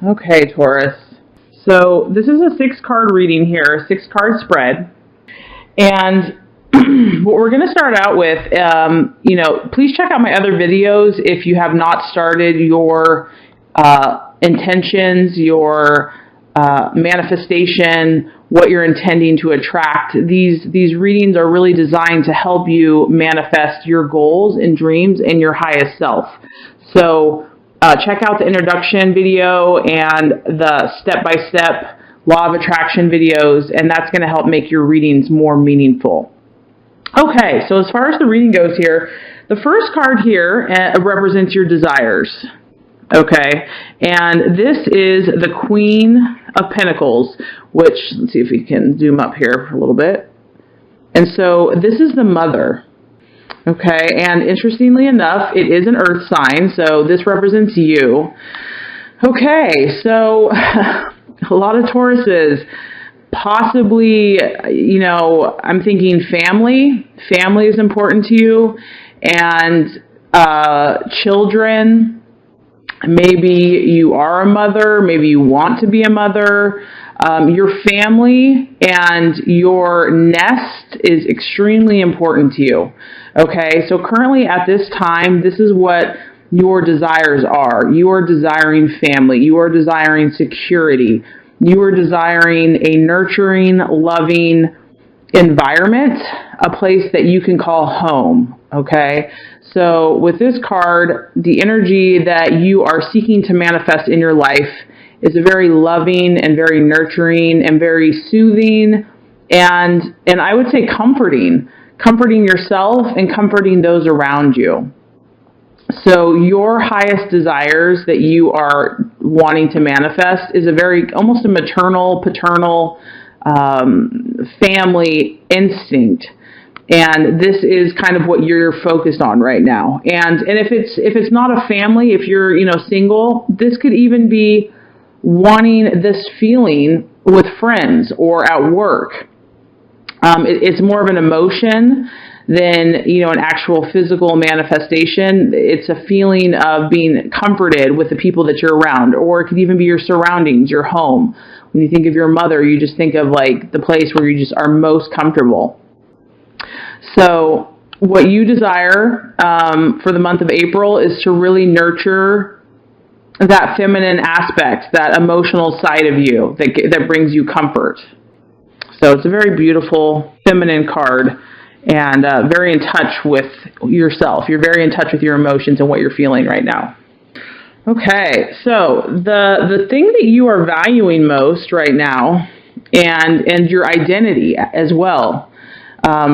Okay, Taurus. So this is a 6-card reading here, a 6-card spread. And what we're going to start out with, please check out my other videos if you have not started your intentions, your manifestation, what you're intending to attract. These readings are really designed to help you manifest your goals and dreams and your highest self. So check out the introduction video and the step-by-step law of attraction videos, and that's going to help make your readings more meaningful. Okay, so as far as the reading goes here, the first card here represents your desires. Okay, and this is the Queen of Pentacles, which, let's see if we can zoom up here for a little bit. And so this is the mother. Okay, and interestingly enough, it is an earth sign, so this represents you. Okay, so a lot of Tauruses, possibly, I'm thinking family. Family is important to you, and children. Maybe you are a mother, maybe you want to be a mother. Your family and your nest is extremely important to you. Okay, so currently at this time, this is what your desires are. You are desiring family. You are desiring security. You are desiring a nurturing, loving environment, a place that you can call home. Okay, so with this card, the energy that you are seeking to manifest in your life is a very loving and very nurturing and very soothing and I would say comforting yourself and comforting those around you. So your highest desires that you are wanting to manifest is almost a maternal, paternal, family instinct. And this is kind of what you're focused on right now. And if it's not a family, if you're, single, this could even be wanting this feeling with friends or at work. It's more of an emotion than, an actual physical manifestation. It's a feeling of being comforted with the people that you're around, or it could even be your surroundings, your home. When you think of your mother, you just think of like the place where you just are most comfortable. So what you desire for the month of April is to really nurture that feminine aspect, that emotional side of you that brings you comfort. So it's a very beautiful feminine card and very in touch with yourself. You're very in touch with your emotions and what you're feeling right now. Okay, so the thing that you are valuing most right now and your identity as well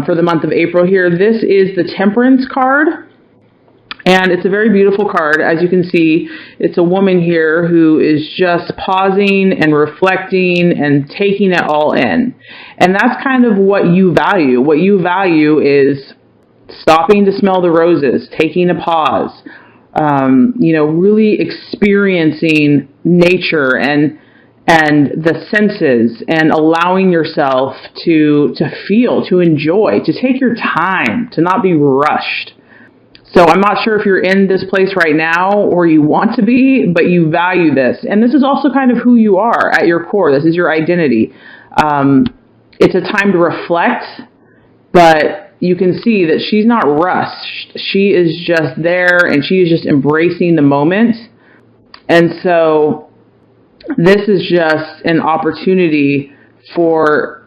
for the month of April here, this is the Temperance card. And it's a very beautiful card. As you can see, it's a woman here who is just pausing and reflecting and taking it all in. And that's kind of what you value. What you value is stopping to smell the roses, taking a pause, really experiencing nature and the senses and allowing yourself to feel, to enjoy, to take your time, to not be rushed. So I'm not sure if you're in this place right now or you want to be, but you value this. And this is also kind of who you are at your core. This is your identity. It's a time to reflect, but you can see that she's not rushed. She is just there and she is just embracing the moment. And so this is just an opportunity for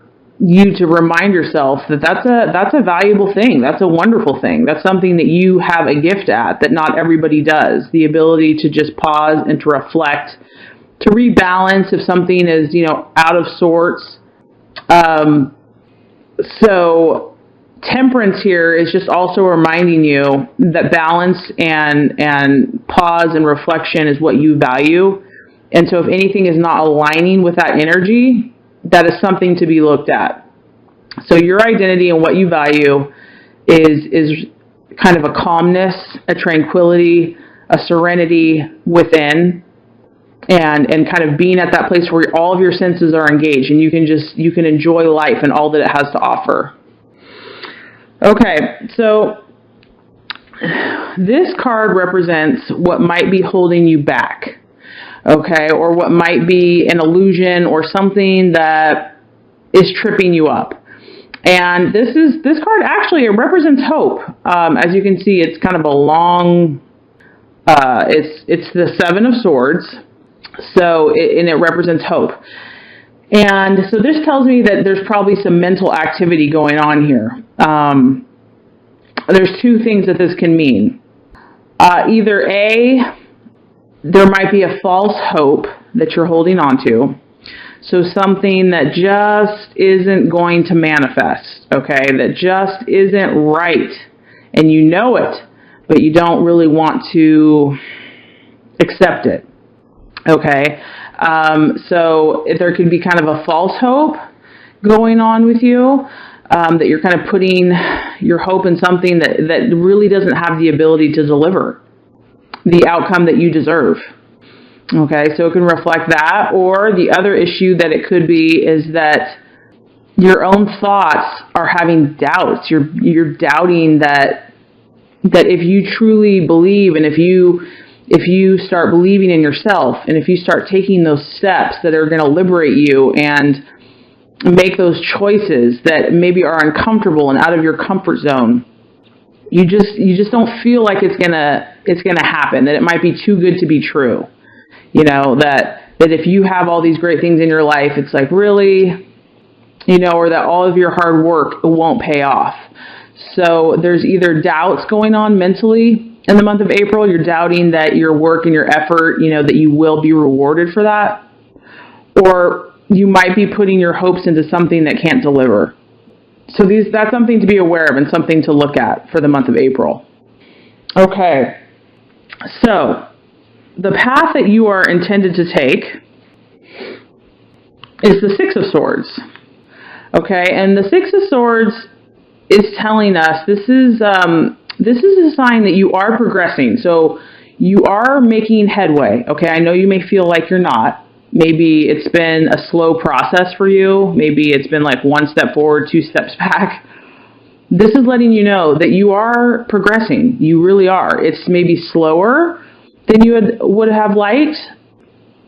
you to remind yourself that that's a valuable thing. That's a wonderful thing. That's something that you have a gift at that not everybody does. The ability to just pause and to reflect, to rebalance if something is, out of sorts. So temperance here is just also reminding you that balance and pause and reflection is what you value. And so if anything is not aligning with that energy, that is something to be looked at. So your identity and what you value is kind of a calmness, a tranquility, a serenity within, and kind of being at that place where all of your senses are engaged and you can enjoy life and all that it has to offer. Okay, so this card represents what might be holding you back. okay, or what might be an illusion or something that is tripping you up. And this card actually, it represents hope. As you can see, it's kind of a long, it's the Seven of Swords, and it represents hope. And so this tells me that there's probably some mental activity going on here. There's two things that this can mean. Either A, there might be a false hope that you're holding on to. So something that just isn't going to manifest, okay? That just isn't right. And you know it, but you don't really want to accept it, okay? So there could be kind of a false hope going on with you, that you're kind of putting your hope in something that really doesn't have the ability to deliver the outcome that you deserve. Okay, so it can reflect that. Or the other issue that it could be is that your own thoughts are having doubts. You're doubting that if you truly believe, and if you start believing in yourself, and if you start taking those steps that are going to liberate you and make those choices that maybe are uncomfortable and out of your comfort zone, you just don't feel like it's gonna happen, that it might be too good to be true. You know, that if you have all these great things in your life, it's like, really, you know, or that all of your hard work won't pay off. So there's either doubts going on mentally in the month of April. You're doubting that your work and your effort, you know, that you will be rewarded for that. Or you might be putting your hopes into something that can't deliver. So that's something to be aware of and something to look at for the month of April. Okay, so the path that you are intended to take is the Six of Swords. Okay, and the Six of Swords is telling us this is a sign that you are progressing. So you are making headway. Okay, I know you may feel like you're not. Maybe it's been a slow process for you. Maybe it's been like one step forward, two steps back. This is letting you know that you are progressing. You really are. It's maybe slower than you would have liked,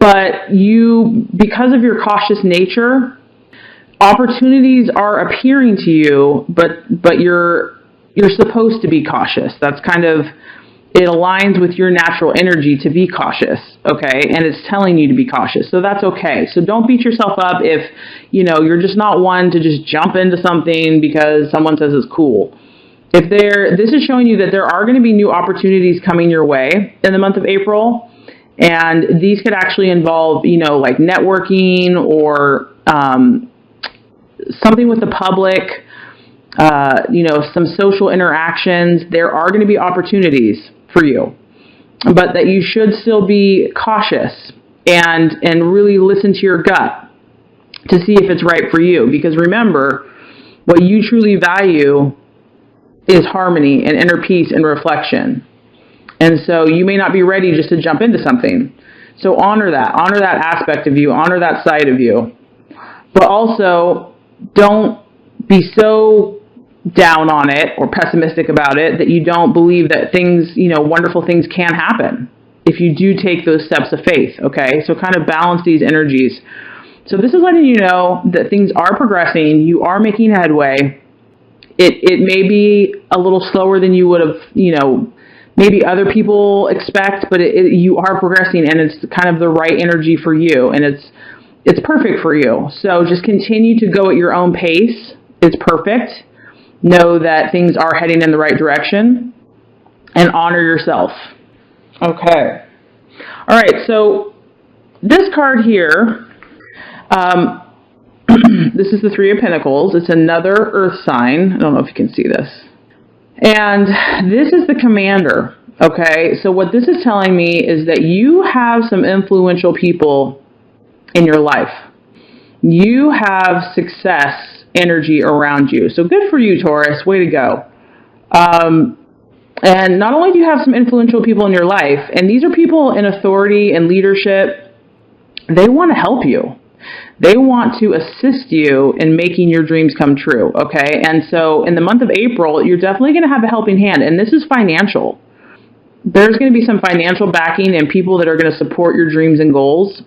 but because of your cautious nature, opportunities are appearing to you, but you're supposed to be cautious. That's kind of, it aligns with your natural energy to be cautious, okay? And it's telling you to be cautious. So that's okay. So don't beat yourself up if, you know, you're just not one to just jump into something because someone says it's cool. This is showing you that there are going to be new opportunities coming your way in the month of April. And these could actually involve, you know, like networking or something with the public, you know, some social interactions. There are going to be opportunities for you, but that you should still be cautious and really listen to your gut to see if it's right for you. Because remember, what you truly value is harmony and inner peace and reflection. And so you may not be ready just to jump into something. So honor that aspect of you, honor that side of you. But also, don't be so down on it or pessimistic about it that you don't believe that things, you know, wonderful things can happen if you do take those steps of faith, okay? So kind of balance these energies. So this is letting you know that things are progressing, you are making headway. It may be a little slower than you would have, you know, maybe other people expect, but you are progressing, and it's kind of the right energy for you, and it's perfect for you. So just continue to go at your own pace. It's perfect. Know that things are heading in the right direction, and honor yourself. Okay. All right, so this card here, this is the Three of Pentacles. It's another earth sign. I don't know if you can see this. And this is the Commander, okay? So what this is telling me is that you have some influential people in your life. You have success energy around you. So good for you, Taurus. Way to go. And not only do you have some influential people in your life, and these are people in authority and leadership, they want to help you. They want to assist you in making your dreams come true, okay? And so in the month of April, you're definitely going to have a helping hand, and this is financial. There's going to be some financial backing and people that are going to support your dreams and goals.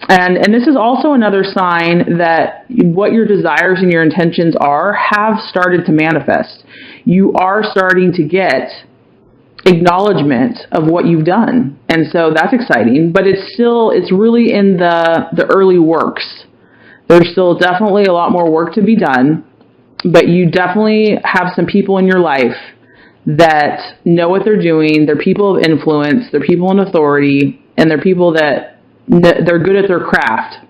And this is also another sign that what your desires and your intentions are have started to manifest. You are starting to get acknowledgement of what you've done. And so that's exciting, but it's really in the early works. There's still definitely a lot more work to be done, but you definitely have some people in your life that know what they're doing. They're people of influence, they're people in authority, and they're people that they're good at their craft.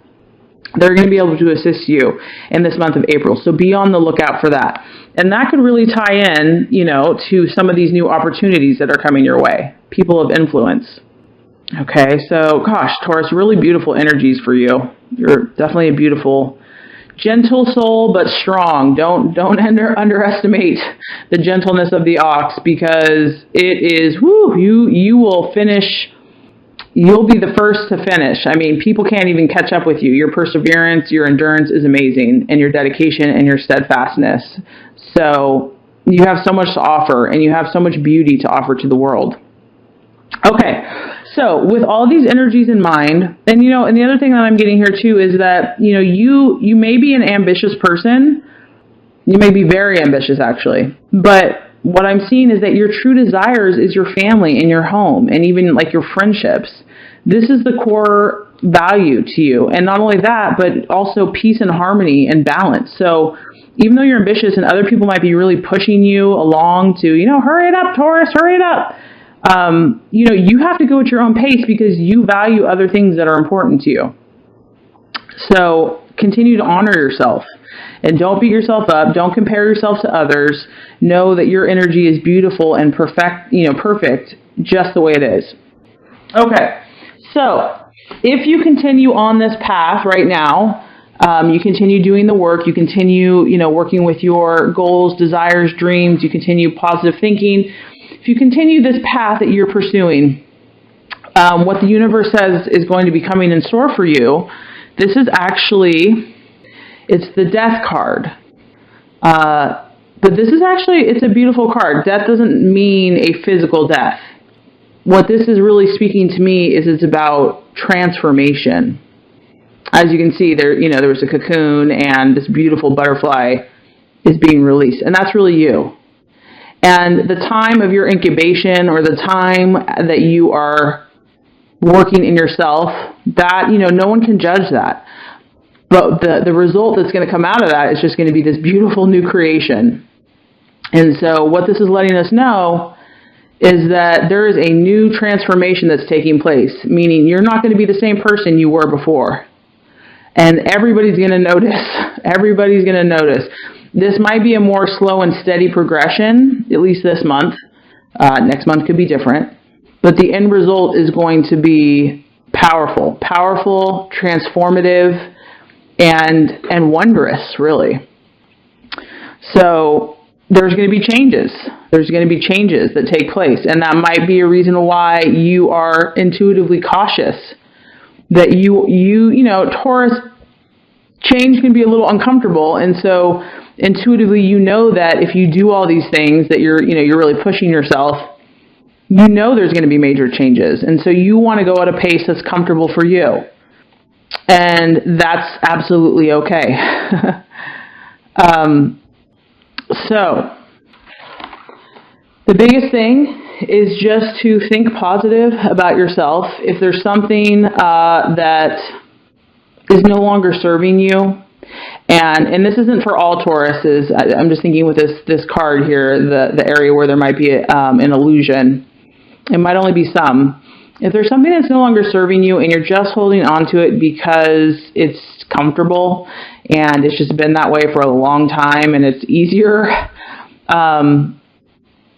They're going to be able to assist you in this month of April. So be on the lookout for that. And that could really tie in, to some of these new opportunities that are coming your way. People of influence. Okay, so gosh, Taurus, really beautiful energies for you. You're definitely a beautiful, gentle soul, but strong. Don't underestimate the gentleness of the ox, because it is, you will finish. You'll be the first to finish. I mean, people can't even catch up with you. Your perseverance, your endurance is amazing, and your dedication and your steadfastness. So you have so much to offer, and you have so much beauty to offer to the world. Okay, so with all these energies in mind, and and the other thing that I'm getting here too is that you may be an ambitious person. You may be very ambitious, actually, but what I'm seeing is that your true desires is your family and your home, and even like your friendships. This is the core value to you. And not only that, but also peace and harmony and balance. So even though you're ambitious and other people might be really pushing you along to, hurry it up, Taurus, hurry it up. You have to go at your own pace because you value other things that are important to you. So continue to honor yourself. And don't beat yourself up. Don't compare yourself to others. Know that your energy is beautiful and perfect just the way it is. Okay, so if you continue on this path right now, you continue doing the work, you continue, working with your goals, desires, dreams, you continue positive thinking. If you continue this path that you're pursuing, what the universe says is going to be coming in store for you, this is actually... It's the death card. But this is it's a beautiful card. Death doesn't mean a physical death. What this is really speaking to me is it's about transformation. As you can see, there was a cocoon and this beautiful butterfly is being released. And that's really you. And the time of your incubation or the time that you are working in yourself, that, no one can judge that. But the result that's going to come out of that is just going to be this beautiful new creation. And so what this is letting us know is that there is a new transformation that's taking place, meaning you're not going to be the same person you were before. And everybody's going to notice. Everybody's going to notice. This might be a more slow and steady progression, at least this month. Next month could be different. But the end result is going to be powerful, transformative, and wondrous, really. So there's going to be changes. There's going to be changes that take place. And that might be a reason why you are intuitively cautious. That Taurus, change can be a little uncomfortable. And so intuitively, that if you do all these things, that you're really pushing yourself, there's going to be major changes. And so you want to go at a pace that's comfortable for you. And that's absolutely okay. So the biggest thing is just to think positive about yourself. If there's something that is no longer serving you, and this isn't for all Tauruses. I'm just thinking with this card here, the area where there might be an illusion. It might only be some. If there's something that's no longer serving you and you're just holding on to it because it's comfortable and it's just been that way for a long time and it's easier,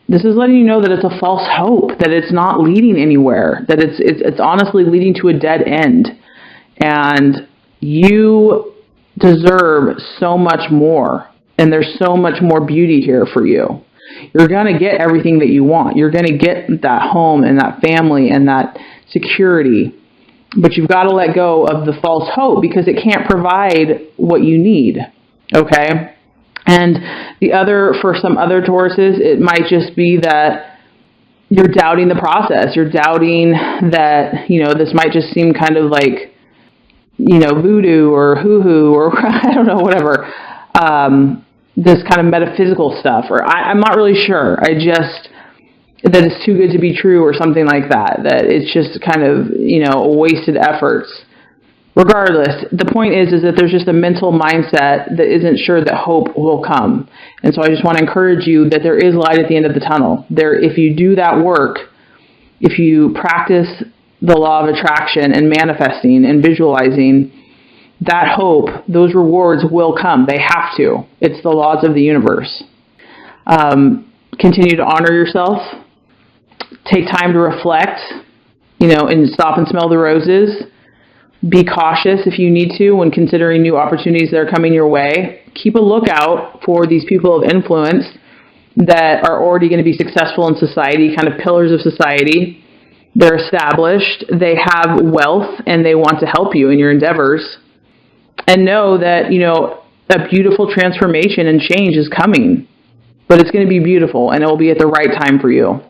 this is letting you know that it's a false hope, that it's not leading anywhere, that it's honestly leading to a dead end. And you deserve so much more, and there's so much more beauty here for you. You're going to get everything that you want. You're going to get that home and that family and that security. But you've got to let go of the false hope because it can't provide what you need. Okay? And for some other Tauruses, it might just be that you're doubting the process. You're doubting that, this might just seem kind of like, voodoo or hoo-hoo or I don't know, whatever. This kind of metaphysical stuff, or I'm not really sure. That it's too good to be true or something like that, that it's just kind of, wasted efforts. Regardless, the point is that there's just a mental mindset that isn't sure that hope will come. And so I just want to encourage you that there is light at the end of the tunnel. If you do that work, if you practice the law of attraction and manifesting and visualizing, that hope, those rewards will come. They have to. It's the laws of the universe. Continue to honor yourself. Take time to reflect, and stop and smell the roses. Be cautious if you need to when considering new opportunities that are coming your way. Keep a lookout for these people of influence that are already going to be successful in society, kind of pillars of society. They're established, they have wealth, and they want to help you in your endeavors. And know that, a beautiful transformation and change is coming. But it's going to be beautiful, and it will be at the right time for you.